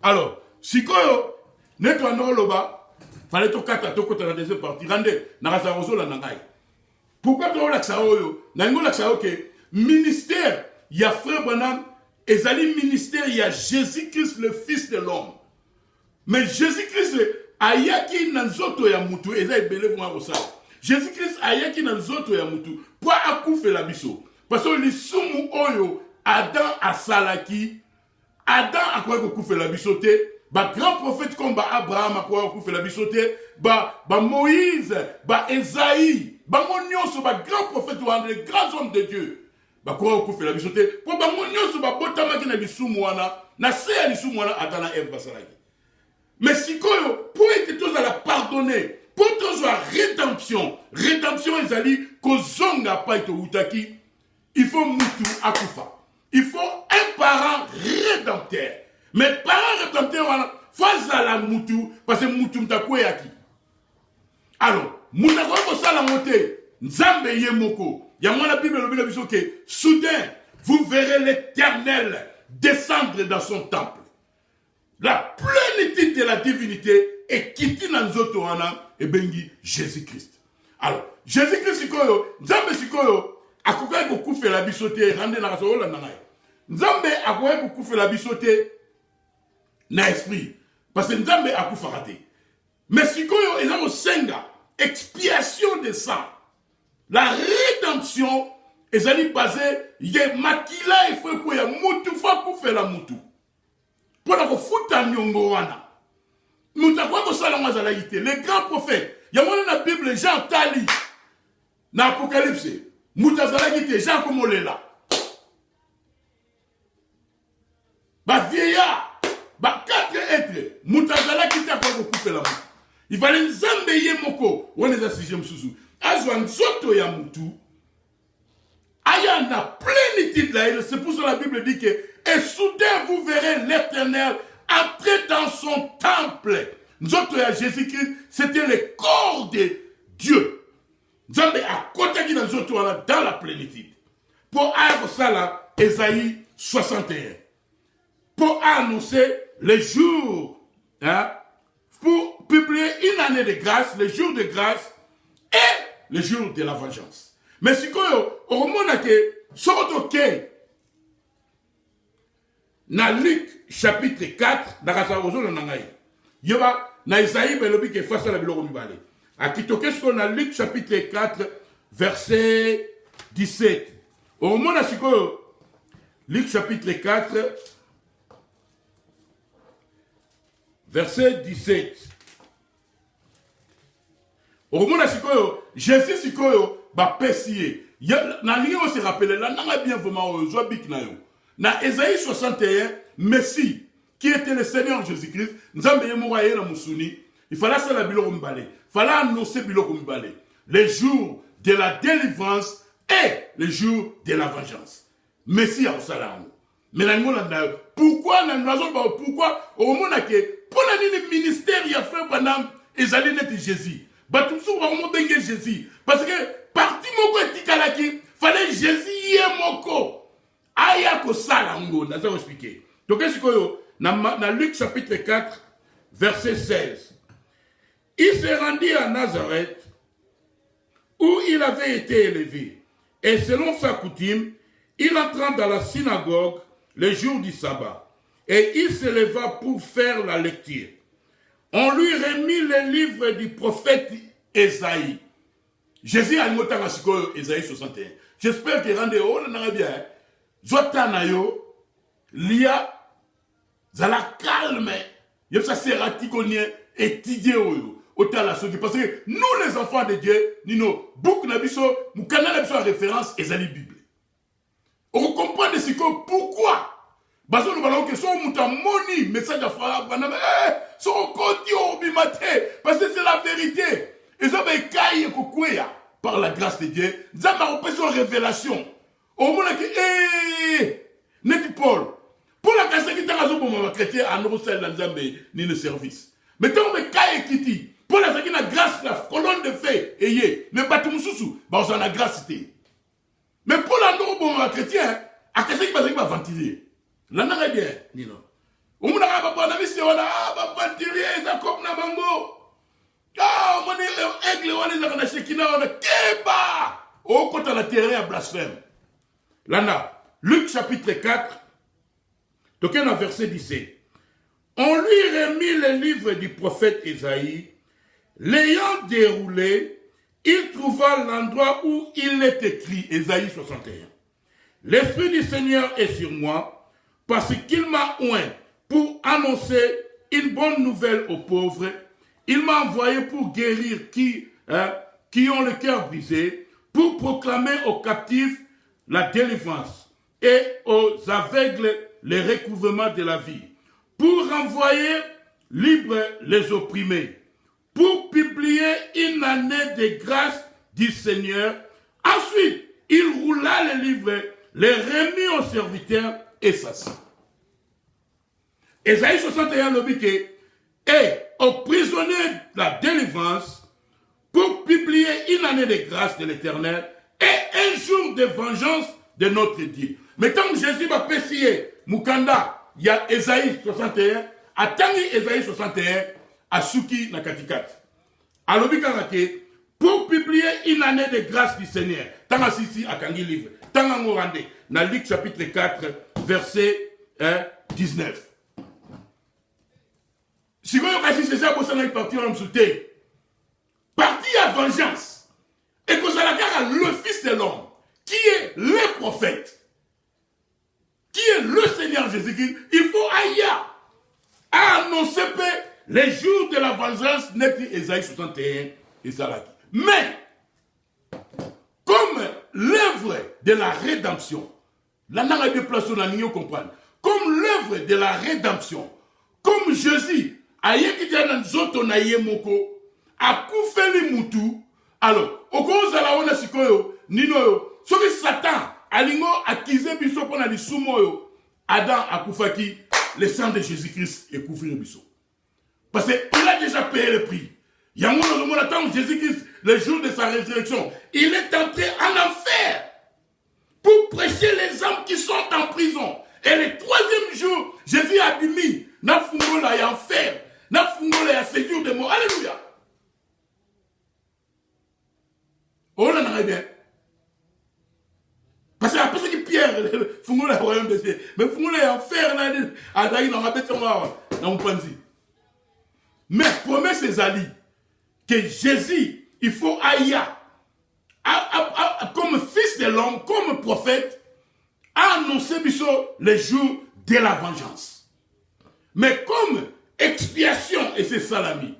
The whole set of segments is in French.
Alors, sikoyo, neto anoloba, fallait to kata to kota la deuxième partie. Rande, narasa rozo la nangai. Pourquoi tu as l'accès au nango l'accès au ministère, il y a frère Branham, ezali ministère, il y a Jésus-Christ, le Fils de l'homme. Mais Jésus-Christ, ayaki nanzoto ya mutu, ezali belé vwa rosa. Jésus-Christ, ayaki nanzoto ya mutu, pour akoufe la biso. Parce que les sumu oyo, Adam asalaki, Adam a quoi que la bisote, ba grand prophète comme ba Abraham a quoi que la bisote, ba Moïse, ba Esaïe, ba monioso, ba grand prophète ou les grands hommes de Dieu, ba quoi que la bisote, pour ba monioso, ba botama qui na bisumuana, na se ya bisumuana Adam na Eve basalaki. Mais si koyo, pour être tous à la pardonner, pour tous à rédemption, rédemption ezali kozonga pa ito utaki, il faut mutu akufa. Il faut un parent rédempteur. Mais parent rédempteur, face à la moutou, parce que moutou mtakwe yaki. Alors, moutakwe ko sala moté, nzambe yemoko. Ya moi la Bible le biso que soudain vous verrez l'Éternel descendre dans son temple. La plénitude de la divinité est quittée dans nzoto wana et bengi Jésus-Christ. Alors, Jésus-Christ sikoyo, nzambe sikoyo, akokai kokufe la bisote rande na rasola nangai. Nzambe akokai kokufe la bisote na esprit parce que Nzambe akufa raté. Mais sikoyo ezako senga expiation de ça. La rédemption ezali basée ye makila ifo ko ya mutu fa kufe la mutu. Pona ko futa nyongo wana. Muta kwa ko sala ngazala yité les grands prophètes. Ya mona na Bible Jean tali na Apocalypse. Moutazala qui était Jean Komolela. Ba vieillard, ba 4 êtres, Moutazala qui était à quoi couper la main. Il fallait nzambe yemoko, on est à 6e sous. Azwan soto ya mutu. Aya na plénitude là, c'est pour ça la Bible dit que et soudain vous verrez l'Éternel entrer dans son temple. Nzoto ya Jésus-Christ, c'était le corps de Dieu. Nzambe a côté dans la plénitude. Pour avoir ça là, Ésaïe 61. Pour annoncer les jours, hein, pour publier une année de grâce, les jours de grâce et les jours de la vengeance. Mais si au moment que sorte na Luc chapitre 4, dans la Ozo Nangai, yoba na Ésaïe belobi que face à la biloko mibale. A Kitoke ce qu'on a Luc chapitre 4, verset 17. Au moment où Luc chapitre 4, verset 17. Au moment où Jésus sikoyo ba pesier. Na ligne on se rappelle là n'a bien vraiment zo bik na yo. Na Ésaïe 61, Messie qui était le Seigneur Jésus-Christ, nzambe yemoraye na musuni, il fallait ça la biloko mbale. Il fallait annoncer biloko mbale. Les jours de la délivrance et les jours de la vengeance. Messie a salam. Mais pourquoi pourquoi au moment que pour le ministère il y a fait pendant les années de Jésus. Batumsu va vraiment bengue Jésus parce que parti moko etikalaki fallait Jésus yemoko. Aya ko salango na ça expliquer. Donc est-ce que na Luc chapitre 4 verset 16. Il se rendit à Nazareth où il avait été élevé. Et selon sa coutume, il entra dans la synagogue le jour du sabbat. Et il se leva pour faire la lecture. On lui remit le livre du prophète Esaïe. Jésus a dit Esaïe 61. J'espère que rendez vous bien. Zotanayo, lia, zala calme. Yep ça sera tigonien et tidéo. Parce que nous les enfants de Dieu, nous beaucoup nabiso, nous canal nabiso en référence et la Bible. On comprend de ce que pourquoi. Parce que nous allons que son mouta moni message à faire son côté au bimate parce que c'est la vérité. Et ça va cailler kokuya par la grâce de Dieu. Ça m'a repris son révélation. Au moment que n'est Paul pour la grâce qui t'a raison pour mon chrétien à nous celle dans Zambé ni le service. Mais tant que caille kiti pour la grâce la colonne de feu et mais pas tout mususu bah on a grâce. Mais pour la non bon chrétien à qu'est-ce qui va ventiler. Là, non, bien, Nino. On a pas de mission, on a pas de tiré, comme na bango. Ah, on est aigle, on est dans la chekina, on est keba. Oh, quand on a tiré à blasphème. Là, Luc chapitre 4, donc un verset 17. On lui remit le livre du prophète Ésaïe. L'ayant déroulé, il trouva l'endroit où il est écrit, Ésaïe 61. L'Esprit du Seigneur est sur moi, parce qu'il m'a oint pour annoncer une bonne nouvelle aux pauvres. Il m'a envoyé pour guérir qui ont le cœur brisé, pour proclamer aux captifs la délivrance et aux aveugles le recouvrement de la vie, pour renvoyer libres les opprimés, pour publier une année de grâce du Seigneur. Ensuite, il roula les livres, les remit aux serviteurs et s'assit. Ésaïe 61 le dit et aux prisonniers la délivrance, pour publier une année de grâce de l'Éternel et un jour de vengeance de notre Dieu. Mais tant que Jésus va pécier Mukanda, il y a Ésaïe 61, attangi Ésaïe 61, à Suki Nakatikat. Alors, pour publier une année de grâce du Seigneur, tant à Sisi, à Kangi livre, tant à Morande, dans Luc chapitre 4, verset 19. Si vous avez c'est ça, vous allez partir en sauter. Parti à vengeance. Et que ça la le Fils de l'homme, qui est le prophète, qui est le Seigneur Jésus-Christ, il faut ailleurs à annoncer les jours de la vengeance, n'est Ésaïe 61 et Salaki. Mais, comme l'œuvre de la rédemption, la langue de place on a mieux comprendre, comme l'œuvre de la rédemption, comme Jésus, ayekidjana nzoto na ye moko, akufeli mutu, alors, okozala ona sikoyo, nino yo, soki Satan, alingo akize biso pona li sumo yo, Adam akufaki, le sang de Jésus-Christ est couvert biso. Parce qu'il a déjà payé le prix. Il y a un moment où Jésus-Christ, le jour de sa résurrection, il est entré en enfer pour prêcher les âmes qui sont en prison. Et le troisième jour, Jésus a dit, na fungola ya enfer, na fungola ya séjour de mort. Alléluia. Oh là, on bien. Parce que après ce que Pierre, fungola ya royaume de Dieu, mais fungola ya enfer, na dit, adaï na rabete na mpanzi. Mais promesse ses alliés que Jésus, il faut aïe, comme fils de l'homme, comme prophète, a annoncé les jours de la vengeance. Mais comme expiation, et c'est ça l'ami,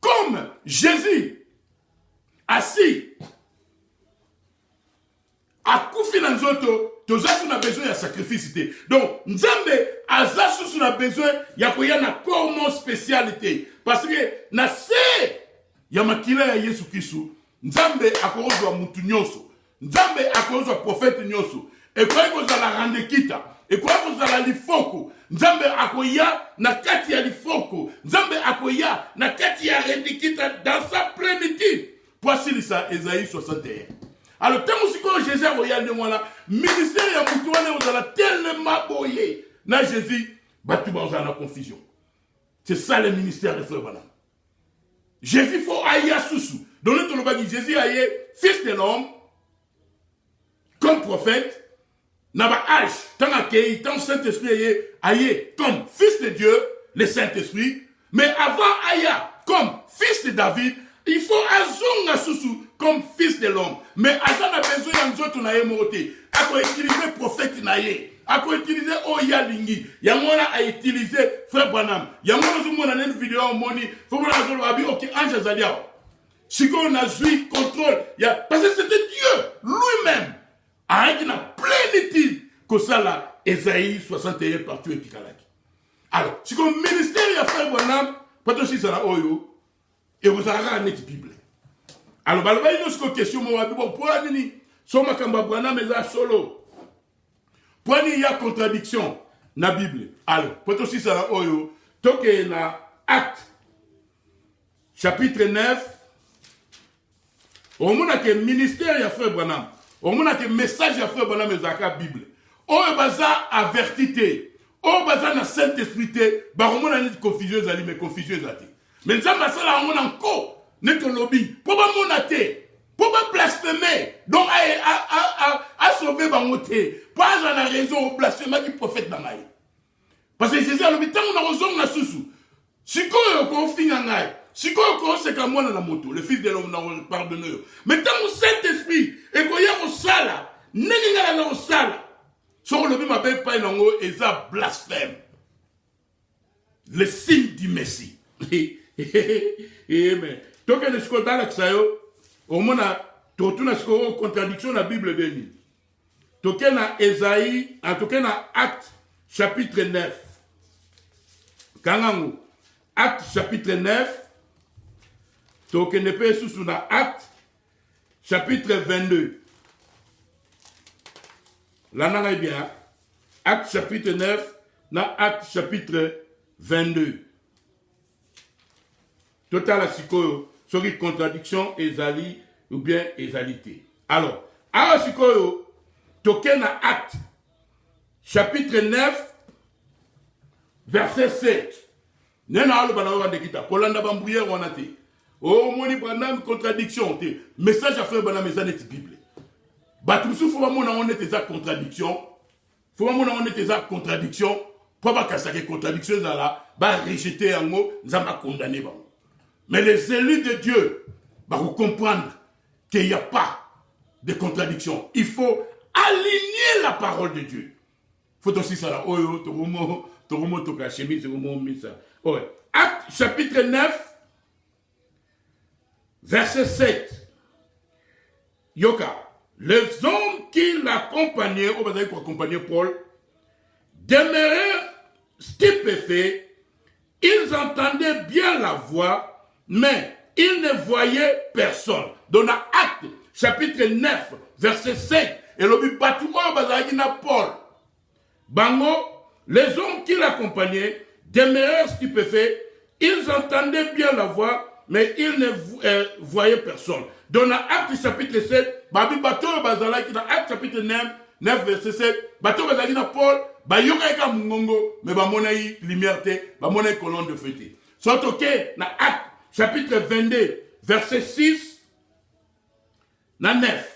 comme Jésus, assis, a koufi dans zoto, tozasu na besoin de sacrifice. Donc, Nzambe, azasu na besoin, yakoya na corps spécialité. Parce que, na se, yamakila ya Yesu Kristu, Nzambe akorozwa mutu nyonso, Nzambe akorozwa prophète nyonso, et kwa kozala rande kita, et kwa kozala lifoko, Nzambe akoya na kati ya lifoko, Nzambe akoya na kati ya rende kita dans sa plénitude. Voici ça, Ésaïe 61. Alors, tant que Jésus a regardé moi là, ministère ya mutu wana ozala tellement boyé, na Jésus, batu ba ozala confusion. C'est ça le ministère de Frère Branham. Jésus faut aïe sousou. Donc notre lobby dit Jésus aïe, fils de l'homme, comme prophète, n'a pas âge, tant accueilli, tant Saint-Esprit aïe, comme fils de Dieu, le Saint-Esprit, mais avant aïe, comme fils de David, il faut azonga sousou comme fils de l'homme. Mais Azan a besoin d'un autre naïe moté. A quoi utiliser prophète naïe. A quoi utiliser Oya Lingi. Yamona a utilisé Frère Branham. Yamona zoumona une vidéo en moni. Faut voir la zone rabi ok ange Zaliao. Si on a joué contrôle, parce que c'était Dieu lui-même. A qui n'a plénitude que ça là. Ésaïe 61 partout et Tikalaki. Alors, si on ministère il y a Frère Branham, pas aussi ça là oyo. Et vous avez un net Bible. Alors, il y a une question, pourquoi il y a solo? Pourquoi il y a contradiction dans la Bible? Alors, pour aussi ça, donc il y a Acte, chapitre 9, on a que ministère ya Frère Branham, on a que message ya Frère Branham et la Bible. On a avertité, oyo baza na Saint-Esprit te bakomona neti confusion ezali mais confusion eza te mais nzambe asala yango na nko neti olobi mpo bamona te mpo bablaspheme donc asauve bango te mpo aza na raison oblasphemaki prophète na ngai parce que Jésus alobi ntango na kozonga na susu sikoyo kofinga ngai sikoyo koseka mwana na moto le fils de l'homme na pardonne yo mais ntango Saint-Esprit ekoya kosala ndenge ngai naza kosala soko lobi mabe epai nango eza blasphème le signe du Messie amen tokende sikoyo balakisa yo omona totuna sikoyo contradiction na Bible beni toke na Esaïe toke na Acte chapitre 9 kangango Acte chapitre 9 tokende pe susu na Acte chapitre 22 là nanga bien Acte chapitre 9 na Acte chapitre 22 total à sikoyo soki contradiction ezali ou bien ezalité alors awa sikoyo toke na Acte chapitre 9 verset 7 nena alo bana wa ndekita kolanda bambouyer wana te o moni bana contradiction te message à faire bana message Bible bato musufu bamona on est eza contradiction faut bamona on est eza contradiction po bakasaka contradiction ezala ba rejeter yango nzamba condamner bango mais les élus de Dieu vont comprendre qu'il n'y a pas de contradiction. Il faut aligner la parole de Dieu. Il faut aussi ça. Acte chapitre 9, verset 7. Yoka. Les hommes qui l'accompagnaient, on va dire pour accompagner Paul, demeurèrent stupéfaits. Ils entendaient bien la voix, mais il ne voyait personne. Dans Acte, chapitre 9, verset 5, et le bâtiment bazagina Paul. Bango, les hommes qui l'accompagnaient demeurèrent stupéfaits. Ils entendaient bien la voix, mais ils ne voyaient personne. Dans Acte, chapitre 7, babi bateau bazalaki dans Acte, chapitre 9, verset 7, bateau bazagina Paul, bayoka mungongo, mais bamonaï lumière te, bamonaï colonne de feu. Soit ok, dans Acte, chapitre 22, verset 6, na 9.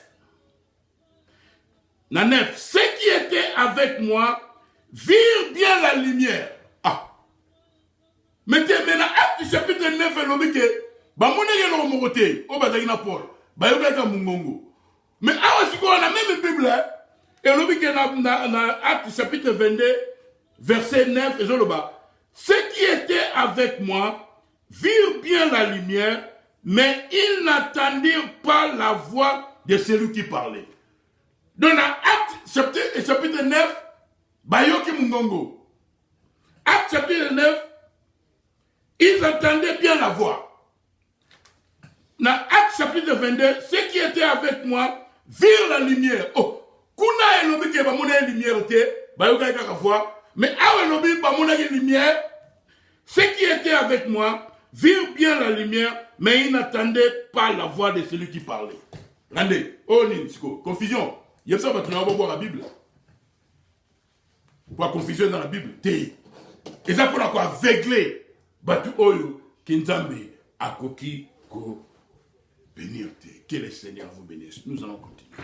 Na 9. Ceux qui étaient avec moi virent bien la lumière. Ah. Mais dans Acte chapitre 9, il dit que bamoneke no mokote, o bazaki na Paul, bayokaka mungongo. Mais awa siko na même Bible, et il dit que na Acte chapitre 22, verset 9, et ceux qui étaient avec moi virent bien la lumière, mais ils n'attendirent pas la voix de celui qui parlait. Dans Acte chapitre 9, Bayoki Mungongo. Acte chapitre 9, ils entendaient bien la voix. Dans Acte chapitre 22, ceux qui étaient avec moi virent la lumière. Oh, kuna elobi ke bamona lumière te, bayoka ka voix, mais awa elobi bamona lumière. Ceux qui étaient avec moi virent bien la lumière, mais ils n'attendaient pas la voix de celui qui parlait. Regardez, oh Ninsiko, confusion. Il y a ça, tu n'as pas voir la Bible. Pour confusion dans la Bible, et ça pour quoi aveugler, batu oyo, kinzambe, akoki ko bénir te. Que le Seigneur vous bénisse. Nous allons continuer.